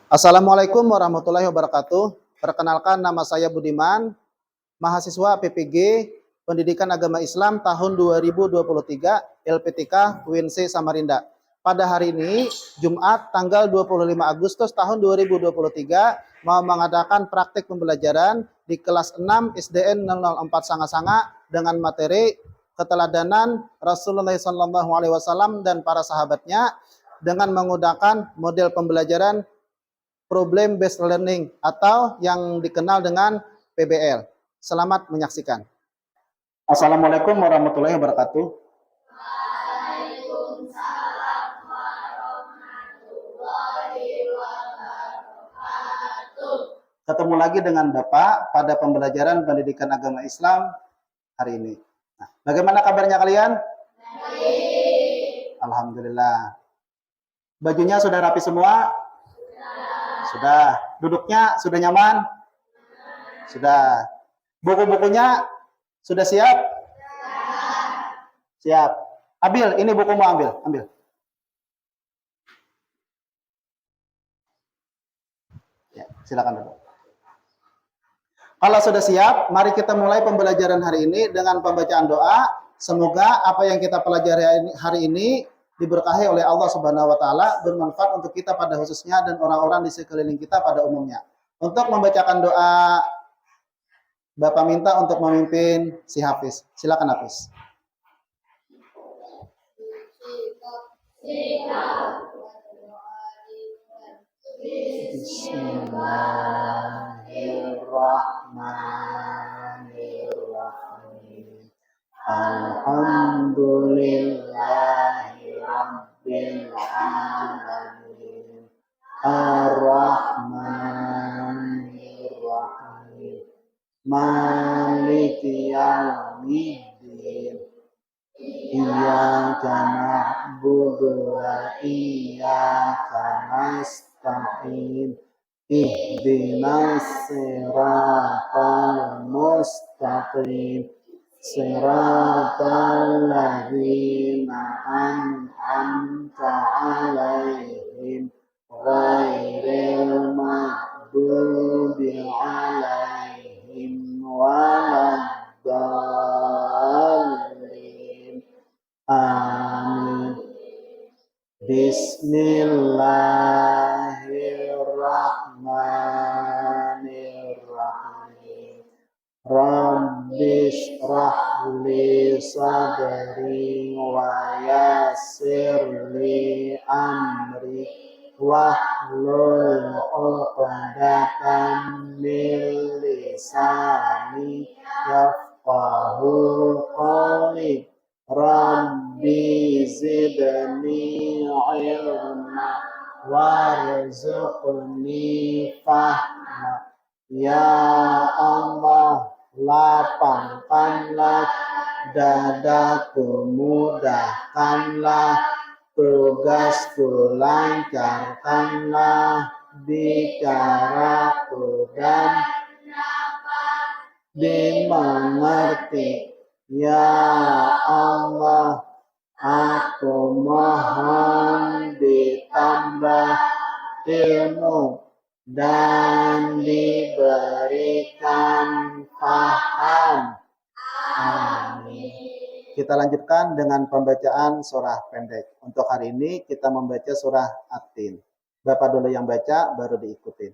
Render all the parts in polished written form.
Assalamualaikum warahmatullahi wabarakatuh. Perkenalkan, nama saya Budiman, mahasiswa PPG Pendidikan Agama Islam tahun 2023 LPTK UINC Samarinda. Pada hari ini, Jumat tanggal 25 Agustus tahun 2023, mau mengadakan praktik pembelajaran di kelas 6 SDN 004 Sanga-Sanga dengan materi keteladanan Rasulullah SAW dan para sahabatnya dengan menggunakan model pembelajaran problem based learning atau yang dikenal dengan PBL. Selamat menyaksikan. Assalamualaikum warahmatullahi wabarakatuh. Waalaikumsalam warahmatullahi wabarakatuh. Ketemu lagi dengan Bapak pada pembelajaran pendidikan agama Islam hari ini. Nah, bagaimana kabarnya kalian? Baik. Alhamdulillah. Bajunya sudah rapi semua? Sudah. Duduknya sudah nyaman? Sudah. Buku-bukunya sudah siap? Siap. Ambil, ini bukumu ambil. Ya, silakan duduk. Kalau sudah siap, mari kita mulai pembelajaran hari ini dengan pembacaan doa. Semoga apa yang kita pelajari hari ini diberkahi oleh Allah Subhanahu wa taala, bermanfaat untuk kita pada khususnya dan orang-orang di sekeliling kita pada umumnya. Untuk membacakan doa, Bapak minta untuk memimpin si Hafiz. Silakan Hafiz. Bismillahirrahmanirrahim. Alhamdulillahi rabbil alamin. Ar-Rahmanir-Rahim. Maliki yaumiddin. Iyyaka na'budu wa iyyaka nasta'in. Ihdinas siratal mustaqim. Siratal ladzina an'amta 'alaihim ghairil maghdubi 'alaihim waladdallin. Amin. Bismillahirrahmanirrahim. Rabbis rahli sadri wa yassirli amri wahlul 'uqdatam min lisani yafqahu qawli. Rabbi zidni ilma warzuqni fahma. Ya Allah, lapangkanlah dadaku, mudahkanlah tugasku, lancarkanlah bicaraku dan dimengerti. Ya Allah, aku mohon ditambah ilmu dan diberikan paham. Amin. Kita lanjutkan dengan pembacaan surah pendek. Untuk hari ini kita membaca surah At-Tin. Bapak dulu yang baca, baru diikutin.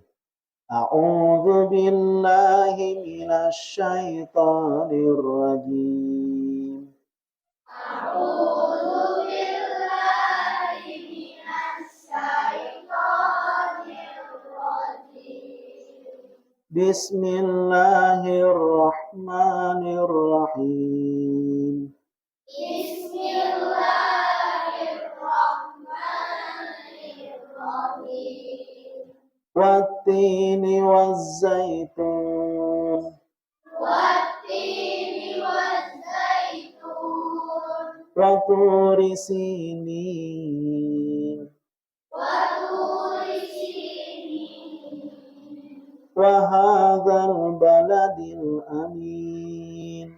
A'udzu billahi minasy syaithanir rajim. A'udzu billahi minasy syaithanir rajim. Bismillahirrahmanirrahim. Bismillahirrahmanirrahim. Wattini wazzaitun. Wattini wazzaitun. Waturi sinin. Waturi sinin. Wahadzal baladil amin.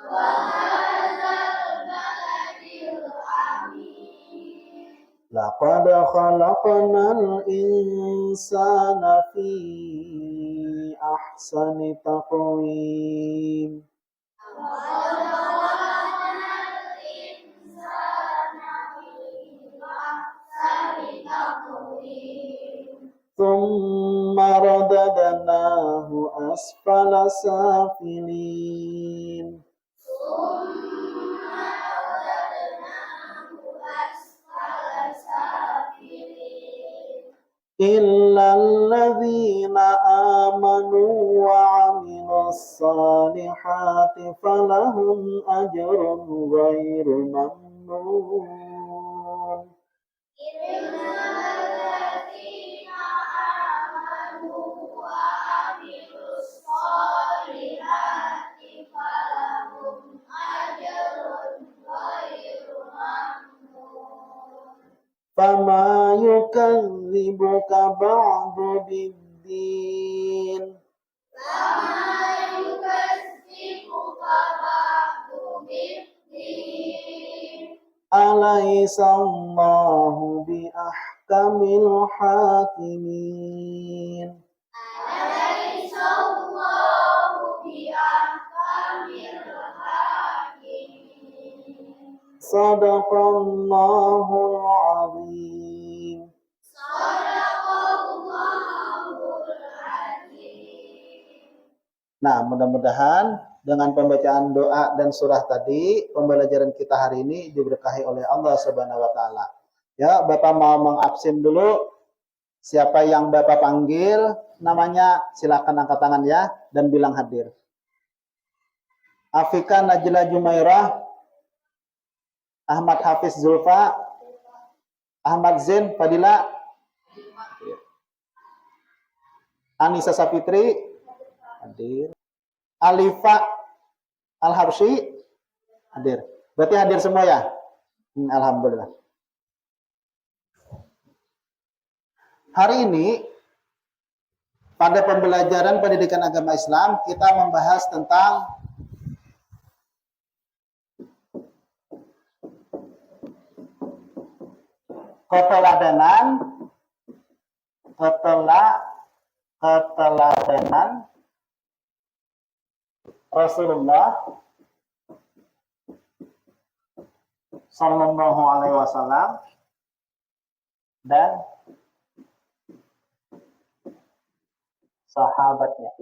Wahadzal baladil amin. Laqad khalaqnal insana fi ahsani taqwim. Thumma radadnahu asfala safilin. Illa alladhina amanu wa 'amilus salihati falahum ajrun ghairu mamnun. Fama yukadzibuka ba'du biddin. Alaysa Allahu bi ahkamil hakimin. Sadaqallahul azim. Nah, mudah-mudahan dengan pembacaan doa dan surah tadi, pembelajaran kita hari ini diberkahi oleh Allah Subhanahu wa taala. Ya, Bapak mau mengabsen dulu. Siapa yang Bapak panggil namanya, silakan angkat tangan ya dan bilang hadir. Afika Najla Jumairah, Ahmad Hafiz Zulfa, Ahmad Zain Fadila, Anissa Sapitri hadir. Alifa Al-Habsyi hadir. Berarti hadir semua ya? Alhamdulillah. Hari ini pada pembelajaran pendidikan agama Islam kita membahas tentang keteladanan Rasulullah Sallallahu Alaihi Wasallam dan sahabatnya.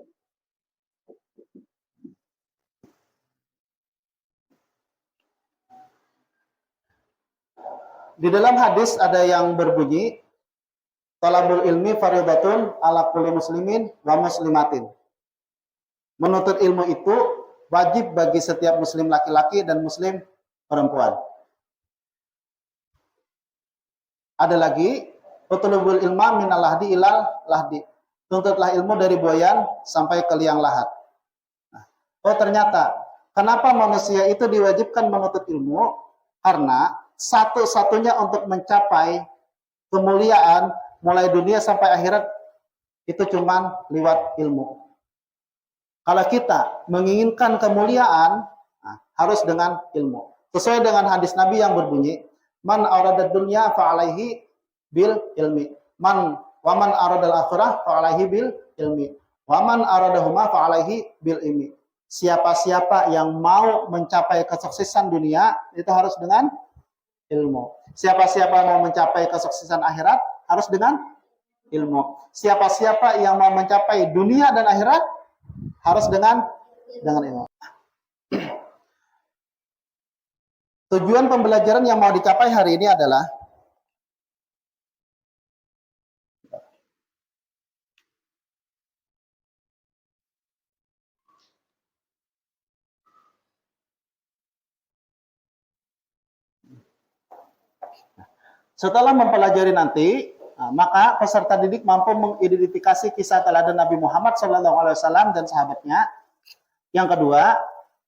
Di dalam hadis ada yang berbunyi, talabul ilmi fardhatun ala kulli muslimin wa muslimatin. Menuntut ilmu itu wajib bagi setiap muslim laki-laki dan muslim perempuan. Ada lagi, utlubul ilma minal lahdi ilal lahdi. Tuntutlah ilmu dari buayan sampai ke liang lahat. Nah, oh ternyata, kenapa manusia itu diwajibkan menuntut ilmu? Karena satu-satunya untuk mencapai kemuliaan mulai dunia sampai akhirat itu cuma lewat ilmu. Kalau kita menginginkan kemuliaan, harus dengan ilmu. Sesuai dengan hadis Nabi yang berbunyi, man aradad dunya fa'alaihi bil ilmi. Waman aradal akhirah fa'alaihi bil ilmi. Waman aradahuma fa'alaihi bil ilmi. Siapa-siapa yang mau mencapai kesuksesan dunia, itu harus dengan ilmu. Siapa-siapa mau mencapai kesuksesan akhirat, harus dengan ilmu. Siapa-siapa yang mau mencapai dunia dan akhirat, harus dengan ilmu. Tujuan pembelajaran yang mau dicapai hari ini adalah setelah mempelajari nanti, maka peserta didik mampu mengidentifikasi kisah teladan Nabi Muhammad SAW dan sahabatnya. Yang kedua,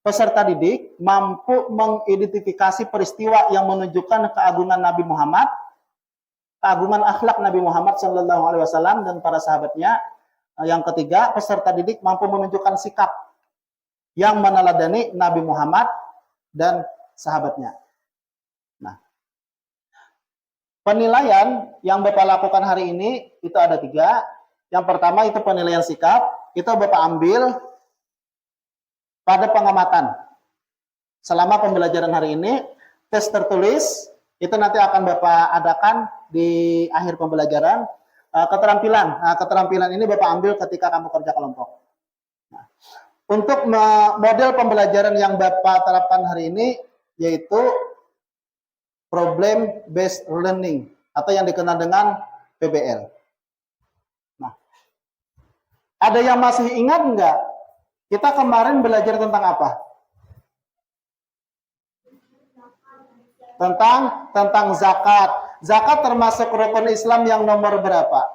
peserta didik mampu mengidentifikasi peristiwa yang menunjukkan keagungan Nabi Muhammad, keagungan akhlak Nabi Muhammad SAW dan para sahabatnya. Yang ketiga, peserta didik mampu menunjukkan sikap yang meneladani Nabi Muhammad dan sahabatnya. Nah, Penilaian yang Bapak lakukan hari ini itu ada 3. Yang pertama itu penilaian sikap. Itu Bapak ambil pada pengamatan. Selama pembelajaran hari ini, tes tertulis itu nanti akan Bapak adakan di akhir pembelajaran. Keterampilan ini Bapak ambil ketika kamu kerja kelompok. Nah, untuk model pembelajaran yang Bapak terapkan hari ini yaitu problem based learning atau yang dikenal dengan PBL. Nah, ada yang masih ingat nggak? Kita kemarin belajar tentang apa? Tentang zakat. Zakat termasuk rukun Islam yang nomor berapa?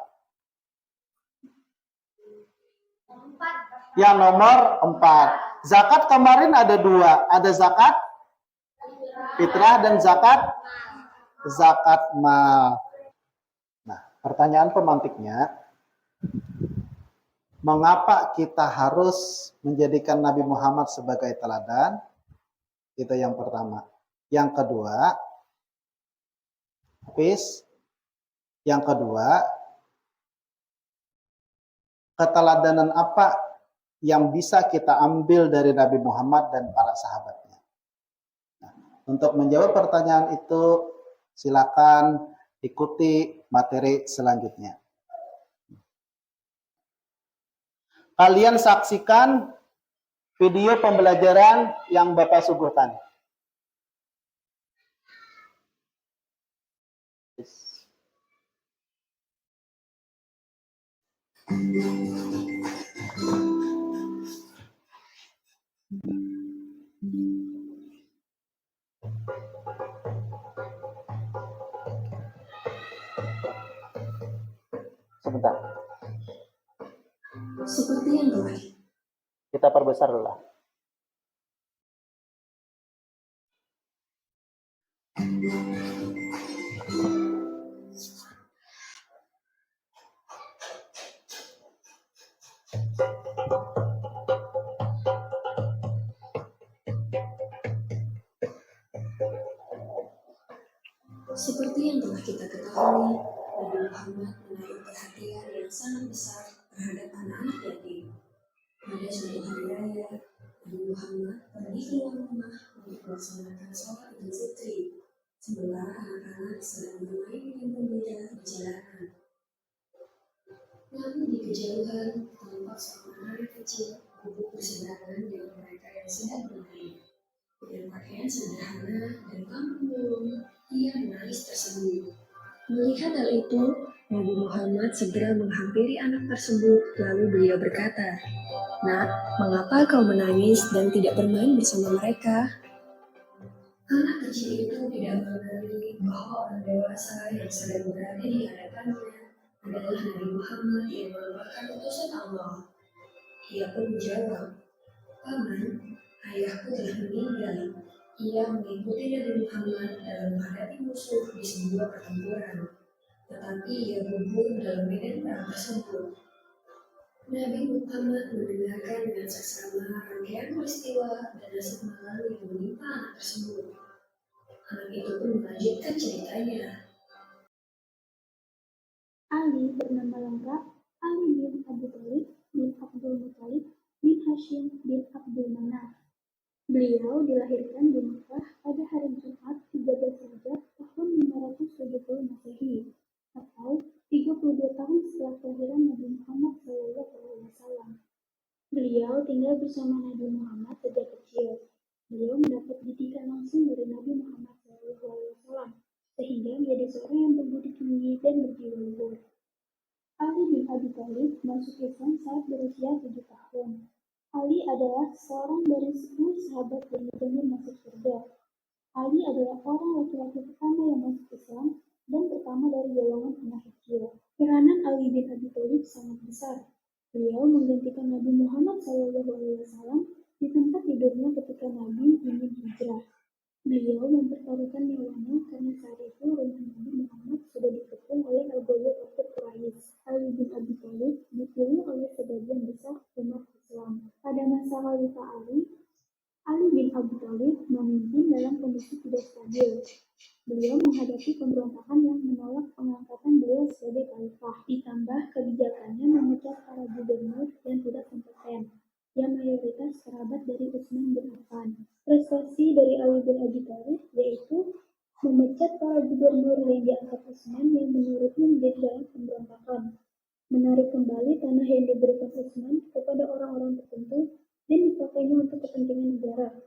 Yang nomor 4. Zakat kemarin ada 2. Ada zakat fitrah dan zakat mal. Nah, pertanyaan pemantiknya, mengapa kita harus menjadikan Nabi Muhammad sebagai teladan? Itu yang pertama. Yang kedua, keteladanan apa yang bisa kita ambil dari Nabi Muhammad dan para sahabatnya? Nah, untuk menjawab pertanyaan itu, silakan ikuti materi selanjutnya. Kalian saksikan video pembelajaran yang Bapak suguhkan. Sebentar. Seperti yang telah Kita perbesar dulu lah. Seperti yang telah kita ketahui, Nabi Muhammad menaruh perhatian yang sangat besar terhadap anak-anak yatim. Pada suatu hari raya, Nabi Muhammad pergi keluar rumah untuk melaksanakan sholat Idul Fitri, sementara anak-anak sedang bermain dengan pemuda di jalanan. Namun di kejauhan, tampak seorang anak kecil duduk berseberangan dengan mereka yang sedang bermain. Dengan pakaian sederhana dan kampung bolong, ia menangis tersenyum. Melihat hal itu, Nabi Muhammad segera menghampiri anak tersebut, lalu beliau berkata, "Nak, mengapa kau menangis dan tidak bermain bersama mereka?" Anak kecil itu tidak mengenali bahwa orang dewasa yang sedang berada di hadapannya adalah Nabi Muhammad yang merupakan utusan Allah. Ia pun menjawab, "Paman, ayahku telah meninggal. Ia mengikuti Nabi Muhammad dalam menghadapi musuh di sebuah pertempuran, tetapi ia gugur dalam medan perang tersebut." Nabi Muhammad mendengarkan dengan seksama rangkaian peristiwa dan nasib malu yang menimpa anak tersebut. Anak itu pun melanjutkan ceritanya. Ali bernama lengkap Ali bin Abi Thalib bin Abdul Muthalib bin Hashim bin Abdul Manaf. Beliau dilahirkan di Mekah pada hari Jumat 13 Rajab tahun 570 Masehi atau 32 tahun setelah kelahiran Nabi Muhammad SAW. Beliau tinggal bersama Nabi Muhammad sejak kecil. Beliau mendapat didikan langsung dari Nabi Muhammad SAW sehingga menjadi seorang yang berbudi tinggi dan berjiwa luhur. Ali bin Abi Thalib masuk Islam saat berusia 7 tahun. Ali adalah seorang dari 10 sahabat yang dijamin masuk surga. Ali adalah orang laki-laki pertama yang masuk Islam dan pertama dari golongan anak kecil. Peranan Ali bin Abi Thalib sangat besar. Beliau menggantikan Nabi Muhammad SAW di tempat tidurnya ketika Nabi ingin hijrah. Beliau mempertaruhkan nyawanya karena saat itu rumah Nabi Muhammad sudah dikepung oleh Al-Ghalib atau Quraisy. Ali bin Abi Thalib dipilih oleh sebagian besar umat Islam. Pada masa Khalifah Ali bin Abi Thalib memimpin dalam kondisi tidak stabil. Beliau menghadapi pemberontakan yang menolak pengangkatan beliau sebagai khalifah, ditambah kebijakannya memecat para gubernur yang tidak kompeten, yang mayoritas kerabat dari Utsman bin Affan. Prestasi dari Ali bin Abi Thalib yaitu memecat para gubernur yang diangkat Utsman yang menurutnya menjadi dalam pemberontakan, menarik kembali tanah yang diberikan Utsman kepada orang-orang tertentu dan dipakainya untuk kepentingan negara,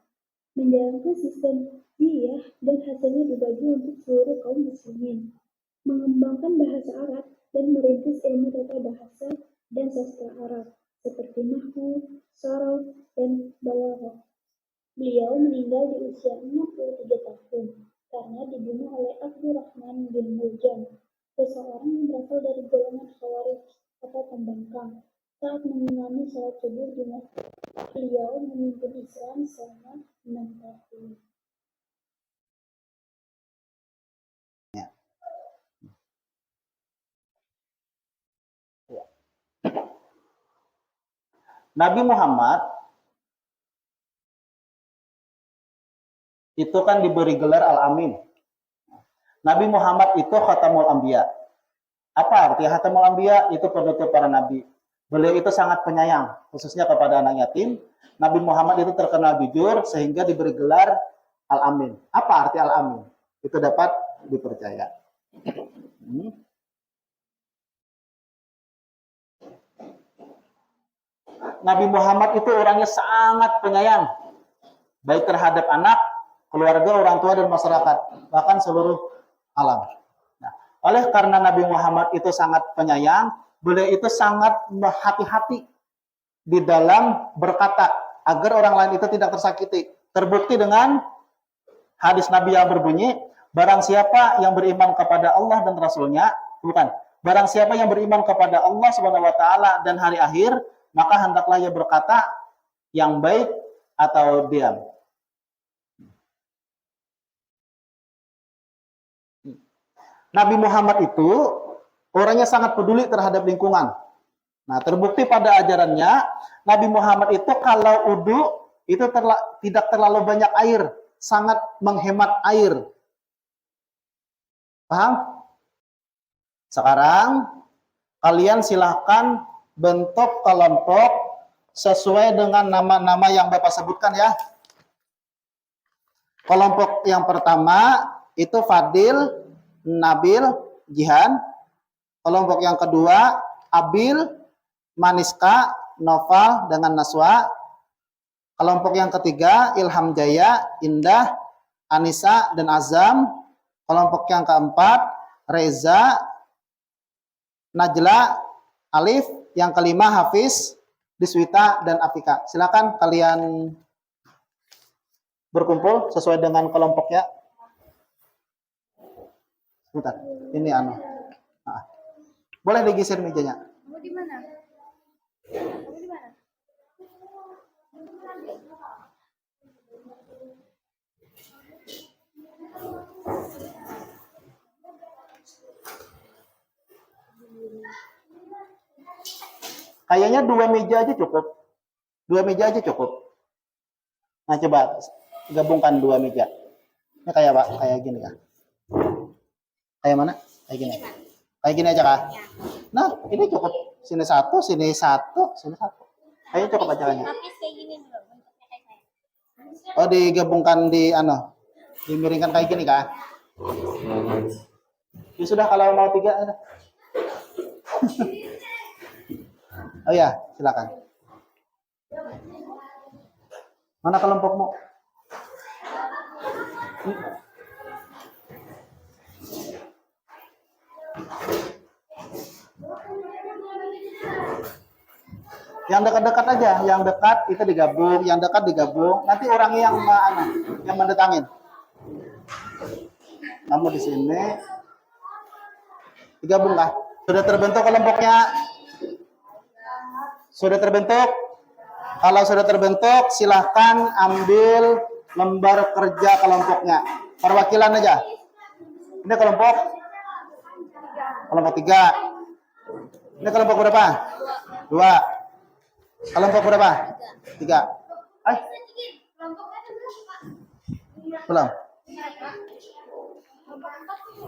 menjalankan sistem jiziyah dan hasilnya dibagi untuk seluruh kaum muslimin, mengembangkan bahasa Arab dan merintis ilmu tata bahasa dan sastra Arab seperti nahwu, saraf, dan balaghah. Beliau meninggal di usia 63 tahun karena dibunuh oleh Abdurrahman bin Muljam, seseorang yang berasal dari golongan Khawarij atau pembangkang. Saat mengimami salat subuh di masjid, beliau memimpin Islam selama 6 tahun. Nabi Muhammad itu kan diberi gelar Al-Amin. Nabi Muhammad itu Khatamul Anbiya. Apa arti Khatamul Anbiya? Itu penutup para nabi. Beliau itu sangat penyayang, khususnya kepada anak yatim. Nabi Muhammad itu terkenal jujur sehingga diberi gelar Al-Amin. Apa arti Al-Amin? Itu dapat dipercaya. Nabi Muhammad itu orangnya sangat penyayang, baik terhadap anak, keluarga, orang tua, dan masyarakat, bahkan seluruh alam. Nah, oleh karena Nabi Muhammad itu sangat penyayang, beliau itu sangat hati-hati di dalam berkata agar orang lain itu tidak tersakiti. Terbukti dengan hadis Nabi yang berbunyi, barang siapa yang beriman kepada Allah dan Rasulnya, barang siapa yang beriman kepada Allah Subhanahu wa Ta'ala dan hari akhir, maka hendaklah ia berkata yang baik atau diam. Nabi Muhammad itu orangnya sangat peduli terhadap lingkungan. Nah, terbukti pada ajarannya, Nabi Muhammad itu kalau wudu itu tidak terlalu banyak air, sangat menghemat air. Paham? Sekarang kalian silahkan bentuk kelompok sesuai dengan nama-nama yang Bapak sebutkan ya. Kelompok yang pertama itu Fadil, Nabil, Jihan. Kelompok yang kedua Abil, Maniska, Noval dengan Naswa. Kelompok yang ketiga Ilham Jaya, Indah, Anissa dan Azam. Kelompok yang keempat Reza, Najla, Alif. Yang kelima Hafiz, Diswita dan Afika. Silakan kalian berkumpul sesuai dengan kelompoknya. Sebentar, ini anu. Nah, boleh digeser mejanya. Kamu di mana? Kamu di mana? Kayaknya 2 meja aja cukup. 2 meja aja cukup. Nah, coba gabungkan 2 meja. Ini kayak Pak, kayak gini kan. Kayak mana? Kayak gini. Kayak gini aja kah? Nah, ini cukup. Sini satu, sini satu, sini satu. Kayaknya cukup aja kayaknya. Tapi kayak gini dulu, bentuknya kayak saya. Oh, digabungkan dimiringkan kayak gini kah? Ya sudah, kalau mau 3 ada. Oh ya, silakan. Mana kelompokmu? Yang dekat-dekat aja, yang dekat itu digabung, yang dekat digabung. Nanti orangnya yang mendetangin. Kamu di sini. Digabung kah? Sudah terbentuk kelompoknya? Sudah terbentuk? Kalau sudah terbentuk, silahkan ambil lembar kerja kelompoknya. Perwakilan aja. Ini kelompok 3. Ini kelompok berapa? 2. Kelompok berapa? 3. Belum.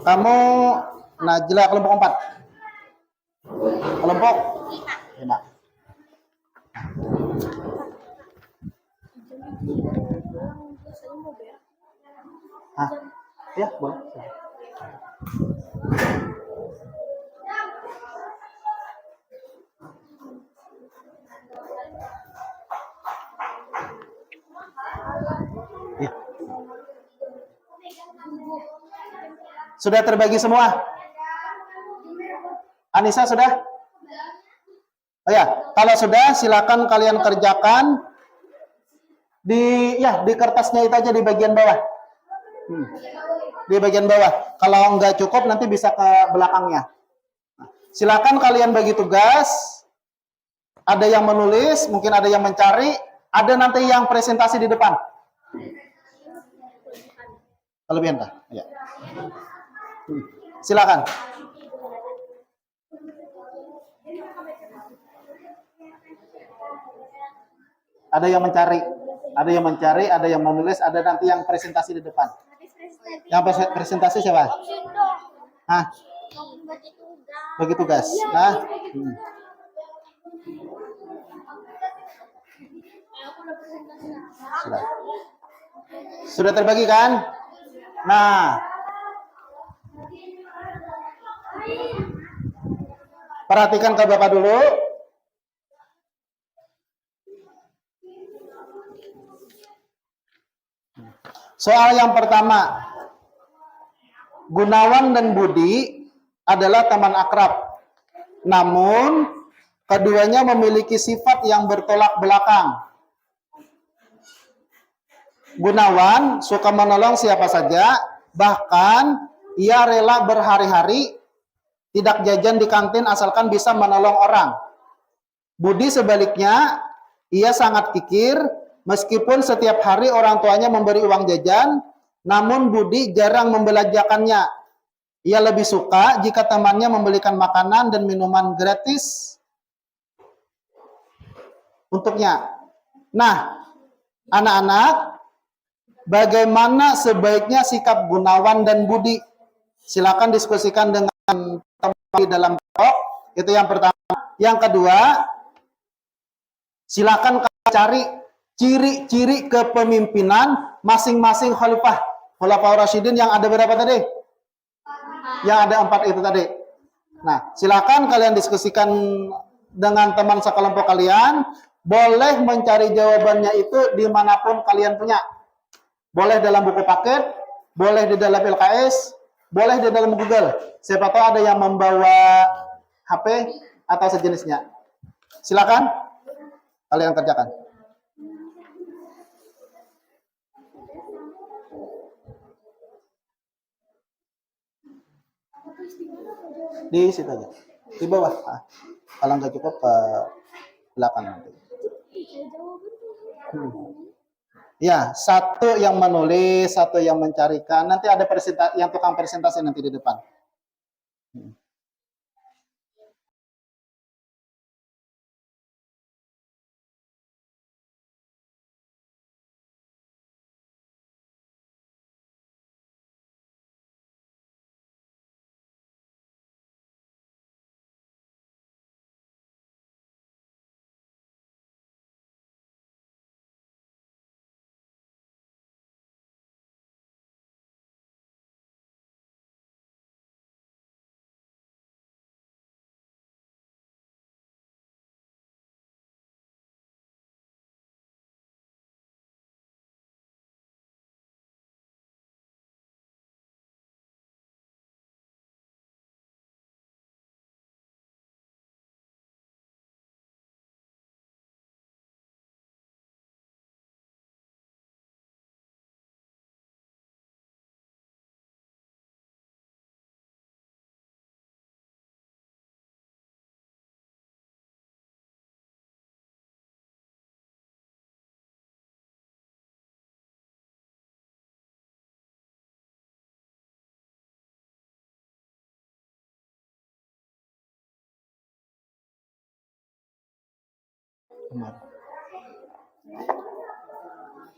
Kamu Najla kelompok 4. Kelompok 5. Hah? Ya, boleh. Ya. Sudah terbagi semua? Anissa sudah? Oh ya, kalau sudah silakan kalian kerjakan di kertasnya itu aja di bagian bawah. Di bagian bawah. Kalau nggak cukup nanti bisa ke belakangnya. Silakan kalian bagi tugas. Ada yang menulis, mungkin ada yang mencari, ada nanti yang presentasi di depan. Kelebihan kah? Ya. Silakan. Ada yang mencari, ada yang menulis, ada nanti yang presentasi di depan. Yang presentasi siapa? Hah? Bagi tugas. Nah. Sudah terbagi kan? Nah. Perhatikan ke Bapak dulu. Soal yang pertama, Gunawan dan Budi adalah teman akrab. Namun, keduanya memiliki sifat yang bertolak belakang. Gunawan suka menolong siapa saja, bahkan ia rela berhari-hari tidak jajan di kantin asalkan bisa menolong orang. Budi sebaliknya, ia sangat kikir. Meskipun setiap hari orang tuanya memberi uang jajan, namun Budi jarang membelanjakannya. Ia lebih suka jika temannya membelikan makanan dan minuman gratis untuknya. Nah, anak-anak, bagaimana sebaiknya sikap Gunawan dan Budi? Silakan diskusikan dengan teman di dalam kelompok. Itu yang pertama. Yang kedua, silakan cari ciri-ciri kepemimpinan masing-masing khalifah Rasyidin yang ada berapa tadi? Yang ada 4 itu tadi. Nah, silakan kalian diskusikan dengan teman sekelompok kalian. Boleh mencari jawabannya itu dimanapun kalian punya. Boleh dalam buku paket, boleh di dalam LKS, boleh di dalam Google. Siapa tahu ada yang membawa HP atau sejenisnya. Silakan kalian kerjakan. Di situ aja, di bawah. Kalau nggak cukup ke belakang nanti. Ya, satu yang menulis, satu yang mencarikan. Nanti ada yang tukang presentasi nanti di depan.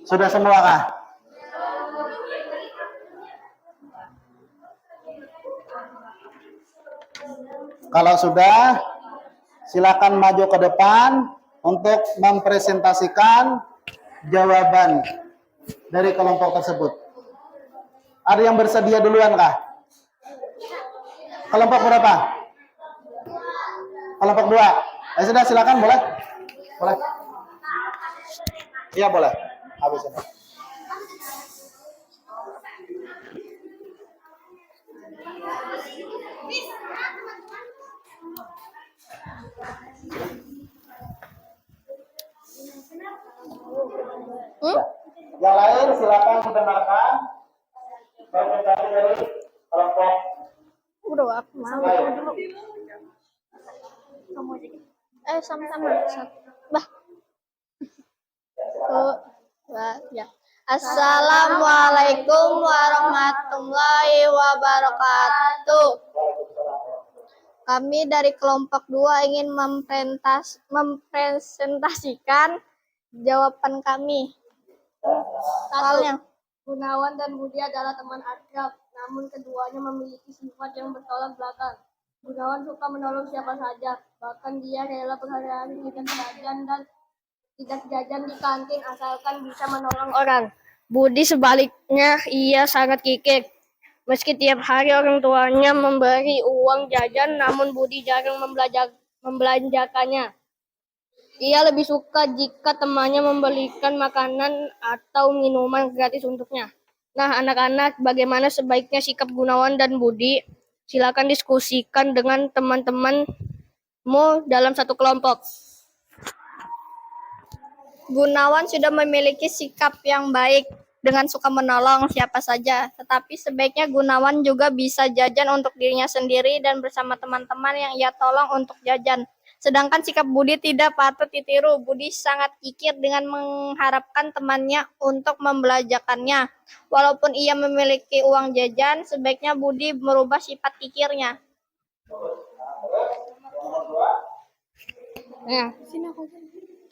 Sudah semua kah? Kalau sudah, silakan maju ke depan untuk mempresentasikan jawaban dari kelompok tersebut. Ada yang bersedia duluan kah? Kelompok berapa? Kelompok 2. Sudah, silakan, boleh? Boleh. Iya, boleh. Habis ini. Ya. Yang lain silakan mendengarkan presentasi dari kelompok Bro, aku mau lain. dulu. Kamu aja. Sama-sama. Bah. Tuh. Ya. Assalamualaikum warahmatullahi wabarakatuh. Kami dari kelompok 2 ingin mempresentasikan jawaban kami. Soalnya, Gunawan dan Budi adalah teman akrab, namun keduanya memiliki sifat yang bertolak belakang. Gunawan suka menolong siapa saja, bahkan dia rela berhari-hari tidak jajan di kantin asalkan bisa menolong orang. Budi sebaliknya, ia sangat kikir. Meski tiap hari orang tuanya memberi uang jajan, namun Budi jarang membelanjakannya. Ia lebih suka jika temannya membelikan makanan atau minuman gratis untuknya. Nah, anak-anak, bagaimana sebaiknya sikap Gunawan dan Budi? Silakan diskusikan dengan teman-temanmu dalam satu kelompok. Gunawan sudah memiliki sikap yang baik dengan suka menolong siapa saja, tetapi sebaiknya Gunawan juga bisa jajan untuk dirinya sendiri dan bersama teman-teman yang ia tolong untuk jajan. Sedangkan sikap Budi tidak patut ditiru. Budi sangat kikir dengan mengharapkan temannya untuk membelanjakannya. Walaupun ia memiliki uang jajan, sebaiknya Budi merubah sifat kikirnya. Nah,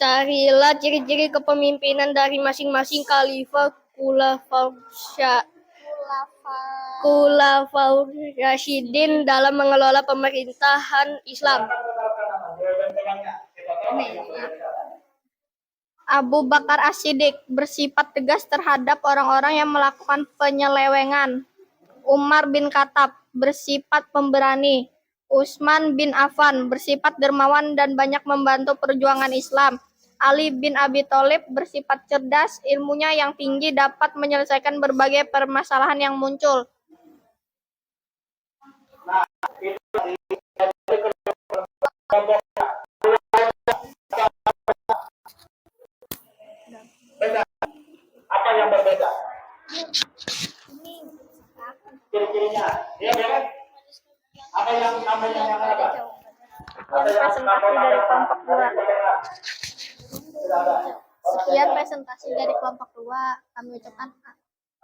carilah ciri-ciri kepemimpinan dari masing-masing khalifah Khulafaur Rasyidin dalam mengelola pemerintahan Islam. Abu Bakar As-Siddiq bersifat tegas terhadap orang-orang yang melakukan penyelewengan. Umar bin Khattab bersifat pemberani. Utsman bin Affan bersifat dermawan dan banyak membantu perjuangan Islam. Ali bin Abi Thalib bersifat cerdas, ilmunya yang tinggi dapat menyelesaikan berbagai permasalahan yang muncul. Apa yang berbeda? Ciri-cirinya, ya kan? Apa yang namanya yang apa? Presentasi dari kelompok 2. Sekian presentasi dari kelompok 2. Kami ucapkan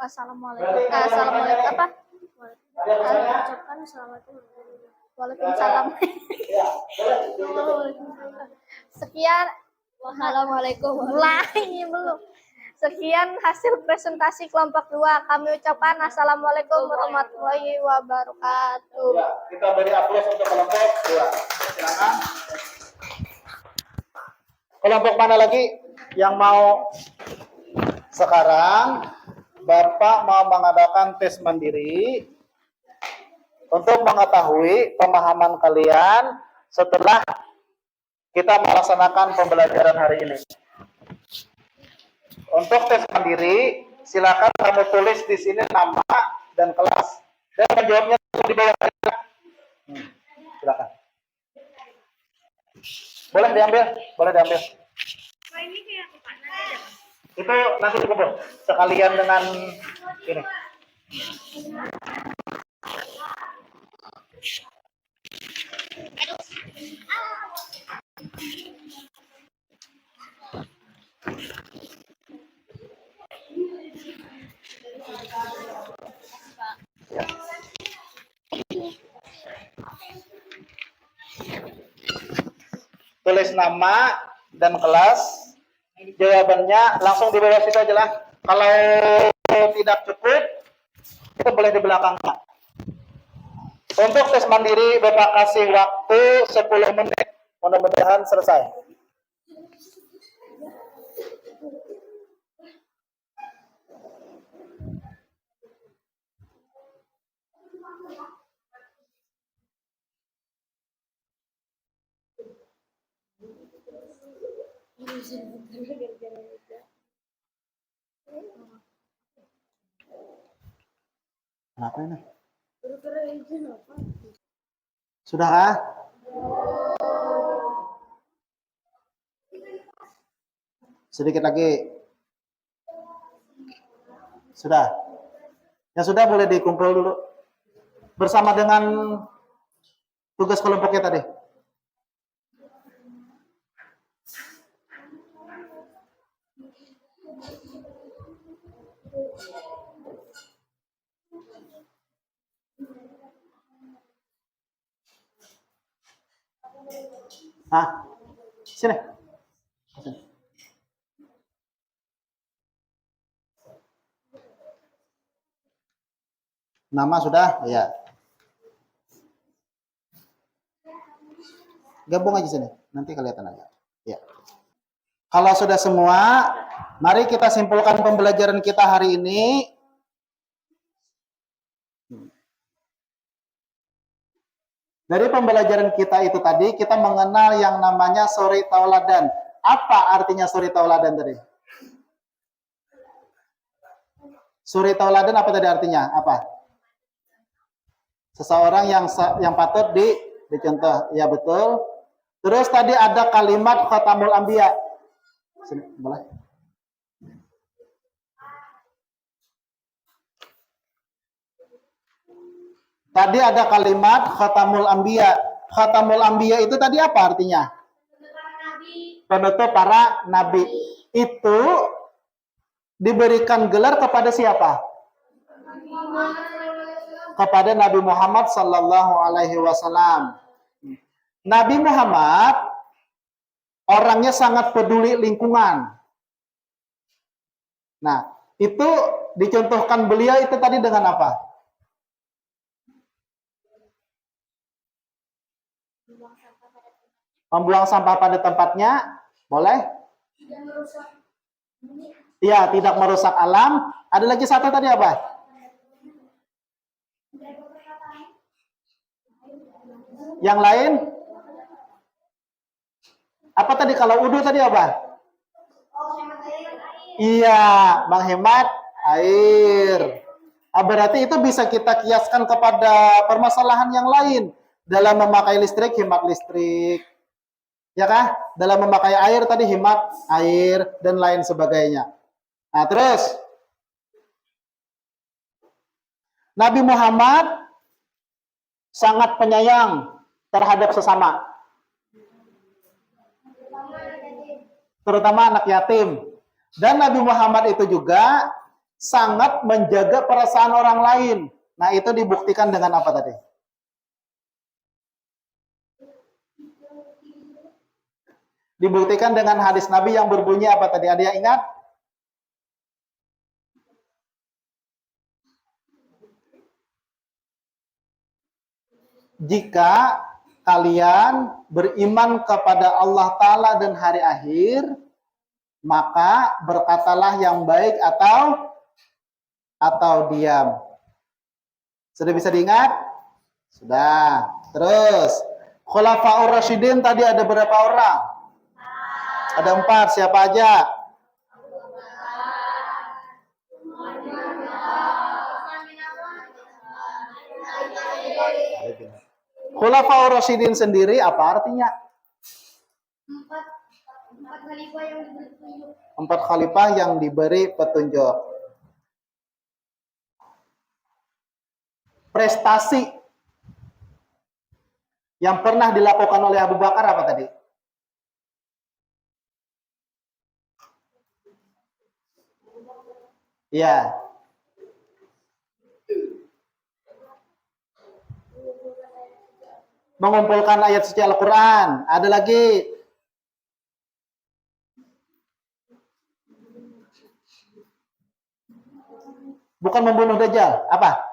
assalamualaikum. Assalamualaikum apa? Ucapkan assalamualaikum. Waalaikumsalam. Sekian. Assalamualaikum. Mulai belum. Sekian hasil presentasi kelompok 2. Kami ucapkan assalamualaikum warahmatullahi wabarakatuh. Ya, kita beri aplaus untuk kelompok 2. Silakan. Kelompok mana lagi yang mau? Sekarang Bapak mau mengadakan tes mandiri untuk mengetahui pemahaman kalian setelah kita melaksanakan pembelajaran hari ini. Untuk tes mandiri, silakan kamu tulis di sini nama dan kelas dan menjawabnya di bawah. Silakan. Boleh diambil, boleh diambil. Itu nanti dikubur sekalian dengan ini. Ya. Tulis nama dan kelas, jawabannya langsung di bawah situ aja lah. Kalau tidak cukup, itu boleh di belakangnya. Untuk tes mandiri, Bapak kasih waktu 10 menit. Mudah-mudahan selesai. Kenapa ini? Sudah kah? Sedikit lagi. Sudah. Ya sudah, boleh dikumpul dulu. Bersama dengan tugas kelompoknya tadi. Nah, sini. Nama sudah? Ya. Gabung aja sini. Nanti kelihatan aja. Ya. Kalau sudah semua, mari kita simpulkan pembelajaran kita hari ini. Dari pembelajaran kita itu tadi, kita mengenal yang namanya suri tauladan. Apa artinya suri tauladan tadi? Suri tauladan apa tadi artinya? Apa? Seseorang yang patut dicontoh. Ya betul. Terus tadi ada kalimat khatamul anbiya. Sini, boleh. Tadi ada kalimat khatamul anbiya. Khatamul anbiya itu tadi apa artinya? Penutup para nabi. Itu diberikan gelar kepada siapa? Kepada Nabi Muhammad sallallahu alaihi wasallam. Nabi Muhammad orangnya sangat peduli lingkungan. Nah, itu dicontohkan beliau itu tadi dengan apa? Membuang sampah pada tempatnya, boleh? Iya, tidak merusak alam. Ada lagi satu tadi apa? Yang lain? Apa tadi kalau wudu tadi apa? Iya, menghemat air. Berarti itu bisa kita kiaskan kepada permasalahan yang lain. Dalam memakai listrik, hemat listrik. Ya kah? Dalam memakai air tadi hemat air dan lain sebagainya. Nah, terus Nabi Muhammad sangat penyayang terhadap sesama. Terutama anak yatim. Dan Nabi Muhammad itu juga sangat menjaga perasaan orang lain. Nah, itu dibuktikan dengan apa tadi? Dibuktikan dengan hadis Nabi yang berbunyi apa tadi? Ada yang ingat? Jika kalian beriman kepada Allah Ta'ala dan hari akhir, maka berkatalah yang baik atau diam. Sudah bisa diingat? Sudah. Terus, Khulafaur Rasyidin tadi ada berapa orang? Ada 4. Siapa aja? Khulafaur Rasyidin sendiri apa artinya? 4 khalifah yang diberi petunjuk. Prestasi yang pernah dilakukan oleh Abu Bakar apa tadi? Ya. Mengumpulkan ayat suci Al-Quran. Ada lagi. Bukan membunuh Dajjal. Apa?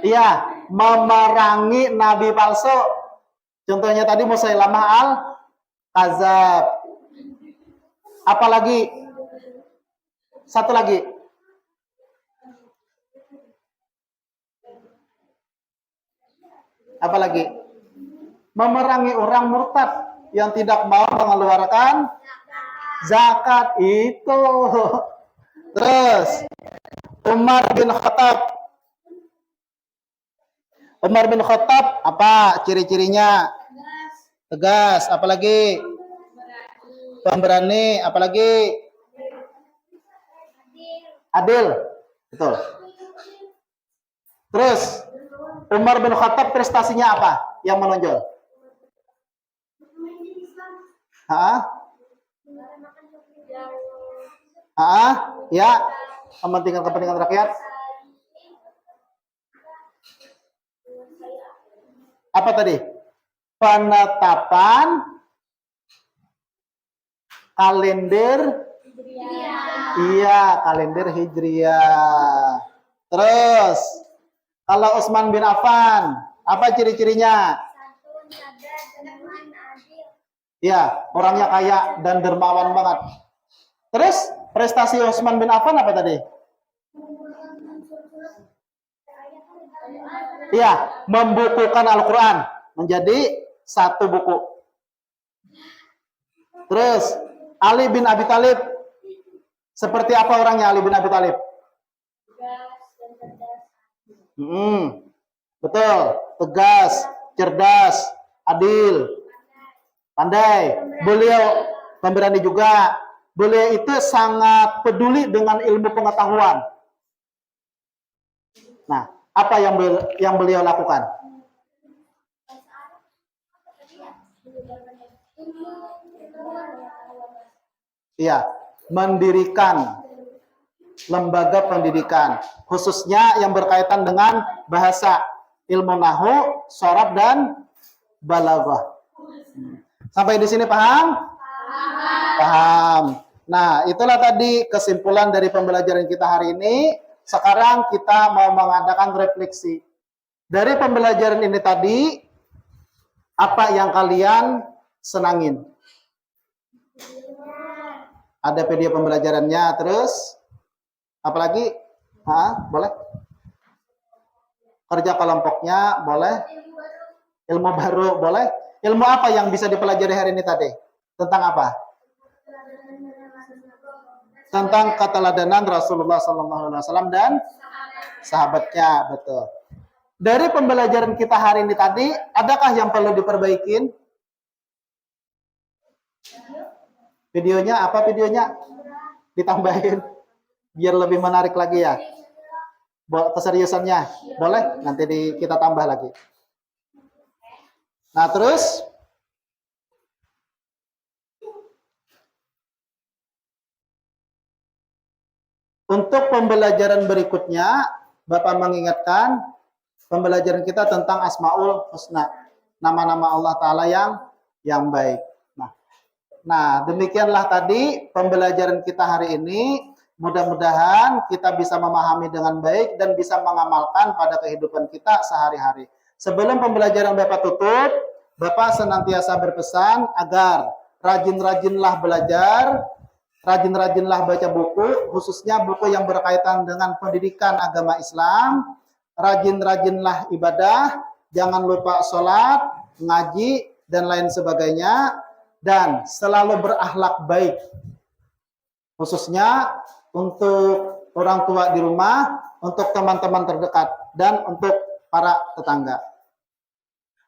Iya, memerangi nabi palsu. Contohnya tadi Musailamah al-Kadzab. Apalagi? Satu lagi. Apalagi? Memerangi orang murtad yang tidak mau mengeluarkan zakat itu. Terus Umar bin Khattab. Umar bin Khattab apa ciri-cirinya? Tegas. Apalagi? Pemberani. Apalagi? Adil. Betul. Terus Umar bin Khattab prestasinya apa yang menonjol? Ya, kepentingan rakyat. Apa tadi? Penetapan kalender. Iya, kalender Hijriah. Terus kalau Utsman bin Affan, apa ciri-cirinya? Iya, orangnya kaya dan dermawan banget. Terus prestasi Utsman bin Affan apa tadi? Iya, membukukan Al-Quran menjadi satu buku. Terus Ali bin Abi Thalib, seperti apa orangnya Ali bin Abi Thalib? Betul, tegas, cerdas, adil, pandai. Beliau pemberani juga. Beliau itu sangat peduli dengan ilmu pengetahuan. Nah, apa yang beliau lakukan? Iya, mendirikan lembaga pendidikan, khususnya yang berkaitan dengan bahasa, ilmu nahwu, shorab dan balaghah. Sampai di sini paham? Paham. Nah, itulah tadi kesimpulan dari pembelajaran kita hari ini. Sekarang kita mau mengadakan refleksi. Dari pembelajaran ini tadi, apa yang kalian senangin? Ada video pembelajarannya, terus apalagi? Boleh? Kerja kelompoknya, boleh? Ilmu baru, boleh? Ilmu apa yang bisa dipelajari hari ini tadi? Tentang apa? Tentang keteladanan Rasulullah SAW dan sahabatnya, betul. Dari pembelajaran kita hari ini tadi, adakah yang perlu diperbaikin? Videonya, apa videonya? Ditambahin, biar lebih menarik lagi ya. Keseriusannya, boleh? Nanti kita tambah lagi. Nah, terus untuk pembelajaran berikutnya, Bapak mengingatkan pembelajaran kita tentang Asmaul Husna, nama-nama Allah Ta'ala yang baik. Nah, demikianlah tadi pembelajaran kita hari ini. Mudah-mudahan kita bisa memahami dengan baik dan bisa mengamalkan pada kehidupan kita sehari-hari. Sebelum pembelajaran Bapak tutup, Bapak senantiasa berpesan agar rajin-rajinlah belajar, rajin-rajinlah baca buku, khususnya buku yang berkaitan dengan pendidikan agama Islam. Rajin-rajinlah ibadah, jangan lupa sholat, ngaji, dan lain sebagainya. Dan selalu berakhlak baik, khususnya untuk orang tua di rumah, untuk teman-teman terdekat, dan untuk para tetangga.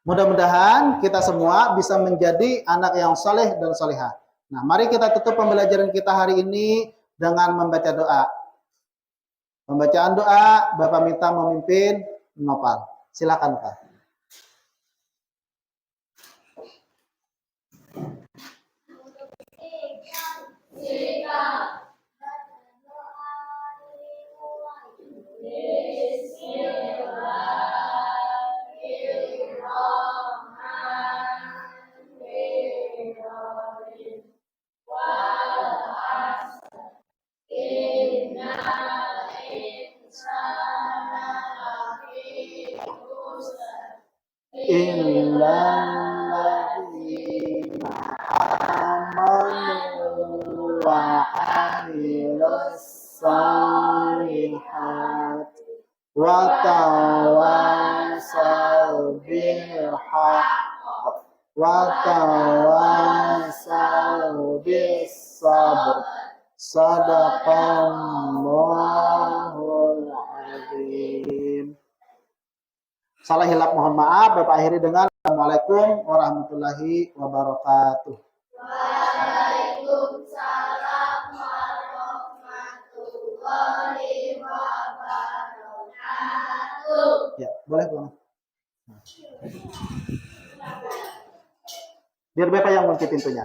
Mudah-mudahan kita semua bisa menjadi anak yang soleh dan solehah. Nah, mari kita tutup pembelajaran kita hari ini dengan membaca doa. Pembacaan doa, Bapak minta memimpin Nopal. Silakan, Pak. ladzina amanu wa amilus shalihat wa tawassaw bil haqq wa tawassaw bis sabr. Sadaqallahul azim. Salah hilap mohon maaf. Bapak akhiri dengan Assalamualaikum warahmatullahi wabarakatuh. Waalaikumsalam warahmatullahi wabarakatuh. Ya, boleh pulang. Biar Bapak yang kunci pintunya.